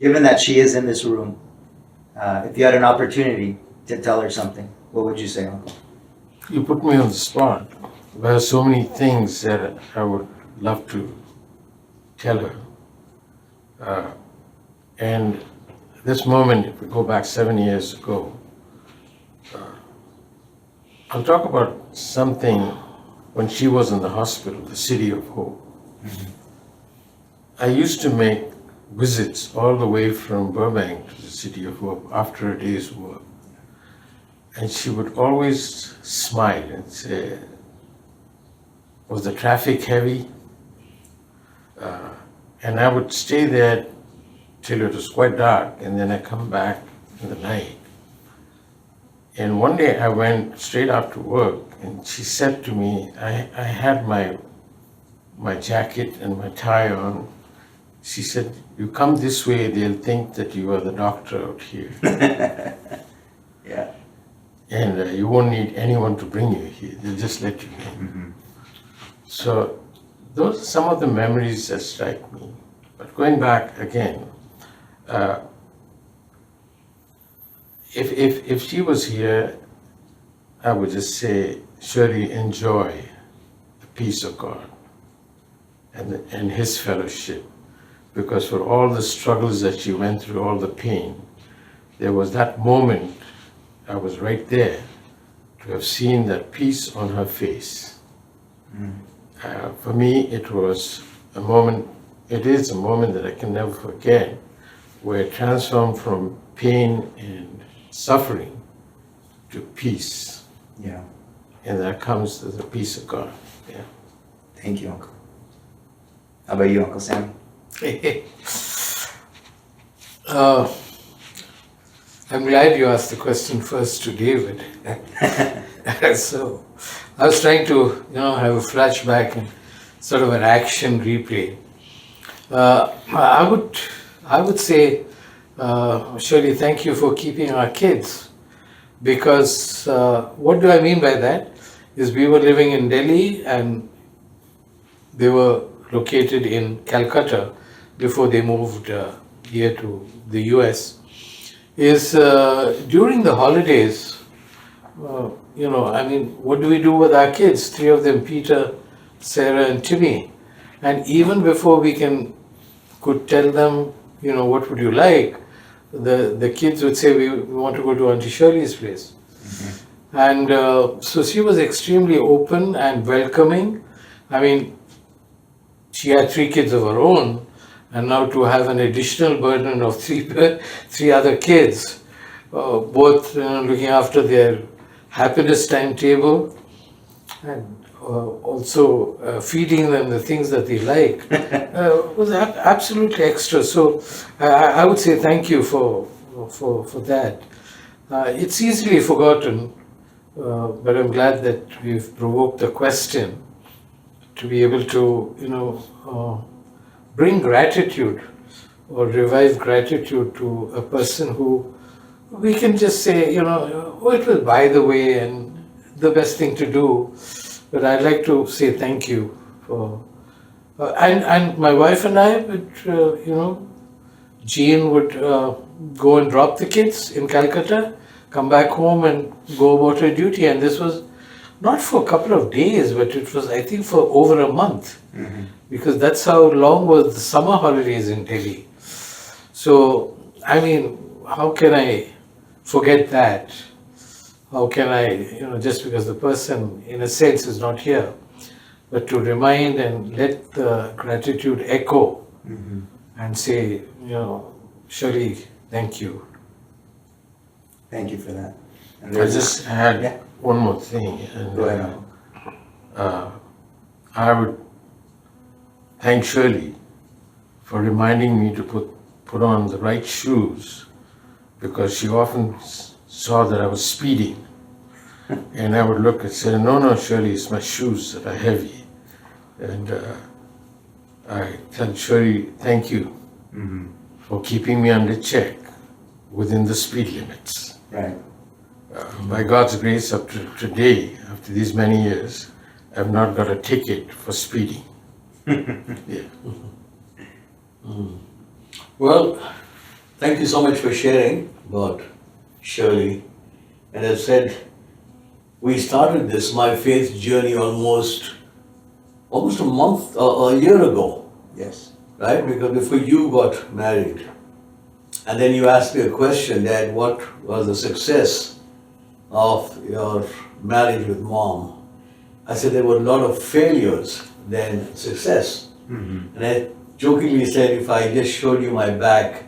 Given that she is in this room, if you had an opportunity to tell her something, what would you say, Uncle? You put me on the spot. There are so many things that I would love to tell her. And this moment, if we go back 7 years ago, I'll talk about something when she was in the hospital, the City of Hope. Mm-hmm. I used to make visits all the way from Burbank to the City of Hope after a day's work. And she would always smile and say, was the traffic heavy? And I would stay there till it was quite dark, and then I come back in the night. And one day I went straight after work, and she said to me, I had my jacket and my tie on. She said, you come this way, they'll think that you are the doctor out here. Yeah. And you won't need anyone to bring you here. They'll just let you in. Mm-hmm. So those are some of the memories that strike me. But going back again, if she was here, I would just say, Shirley, enjoy the peace of God and His fellowship. Because for all the struggles that she went through, all the pain, there was that moment, I was right there to have seen that peace on her face. Mm. For me, it was a moment, it is a moment that I can never forget, where it transformed from pain and suffering to peace. Yeah. And that comes to the peace of God. Yeah. Thank you, Uncle. How about you, Uncle Sam? I'm glad you asked the question first to David. So I was trying to, have a flashback and sort of an action replay. I would say, Shirley, thank you for keeping our kids, because what do I mean by that? Is we were living in Delhi and they were located in Calcutta before they moved here to the US. Is during the holidays, what do we do with our kids? 3 of them, Peter, Sarah, and Timmy. And even before we could tell them, what would you like, the kids would say, we want to go to Auntie Shirley's place. Mm-hmm. And so she was extremely open and welcoming. I mean, she had 3 kids of her own, and now to have an additional burden of 3 other kids, both looking after their happiness timetable and also feeding them the things that they like, was absolutely extra. So I would say thank you for that. It's easily forgotten, but I'm glad that we've provoked the question to be able to, bring gratitude or revive gratitude to a person who we can just say, it was by the way and the best thing to do. But I'd like to say thank you for, and my wife and I would, Jean would go and drop the kids in Calcutta, come back home and go about her duty. And this was not for a couple of days, but it was, I think, for over a month. Mm-hmm. Because that's how long was the summer holidays in Delhi. So, how can I forget that? How can I, just because the person, in a sense, is not here, but to remind and let the gratitude echo, mm-hmm. and say, Shirley, thank you. Thank you for that. And I just had one more thing. And, go ahead. I would thank Shirley for reminding me to put on the right shoes, because she often saw that I was speeding. And I would look and say, no, Shirley, it's my shoes that are heavy. And I tell Shirley, thank you, mm-hmm. for keeping me under check within the speed limits. Right. By God's grace, up to today, after these many years, I've not got a ticket for speeding. Yeah. Well, thank you so much for sharing about Shirley. And as said, we started this, my faith journey, almost a month, a year ago, Yes. right? Because before you got married. And then you asked me a question, Dad, what was the success of your marriage with Mom? I said there were a lot of failures than success. And I jokingly said, if I just showed you my back,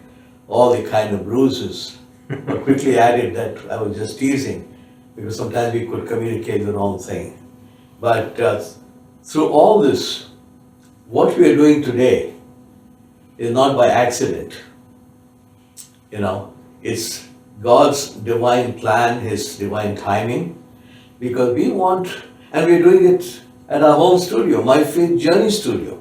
all the kind of bruises, but quickly added that I was just teasing, because sometimes we could communicate the wrong thing. But through all this, what we are doing today is not by accident. You know, it's God's divine plan, His divine timing, because we want, and we're doing it at our home studio, My Faith Journey Studio.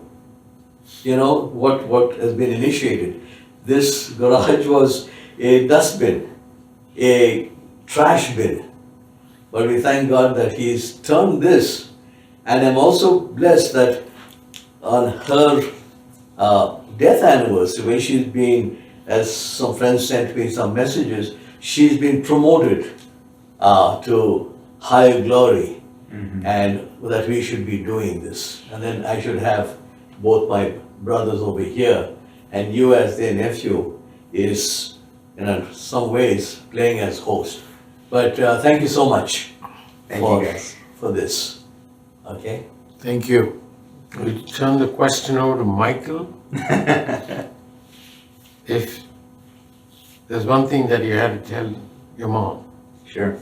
You know, what has been initiated. This garage was a dustbin, a trash bin. But we thank God that He's turned this. And I'm also blessed that on her death anniversary, when she's been, as some friends sent me some messages, she's been promoted to higher glory. And that we should be doing this. And then I should have both my brothers over here, and you as their nephew is, in some ways, playing as host. But thank you so much Thank you, guys. for this. Okay? Thank you. We turn the question over to Michael. If there's one thing that you had to tell your mom, Sure.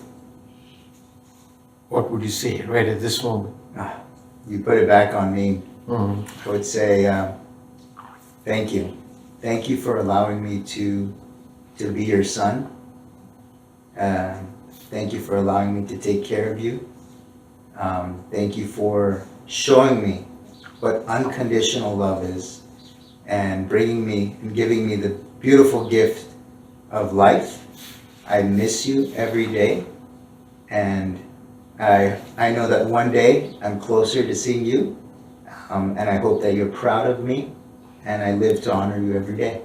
what would you say right at this moment? You put it back on me. Mhm. I would say, thank you. Thank you for allowing me to be your son. Thank you for allowing me to take care of you. Thank you for showing me what unconditional love is, and bringing me and giving me the beautiful gift of life. I miss you every day, and I know that one day I'm closer to seeing you, and I hope that you're proud of me, and I live to honor you every day.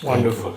Wonderful.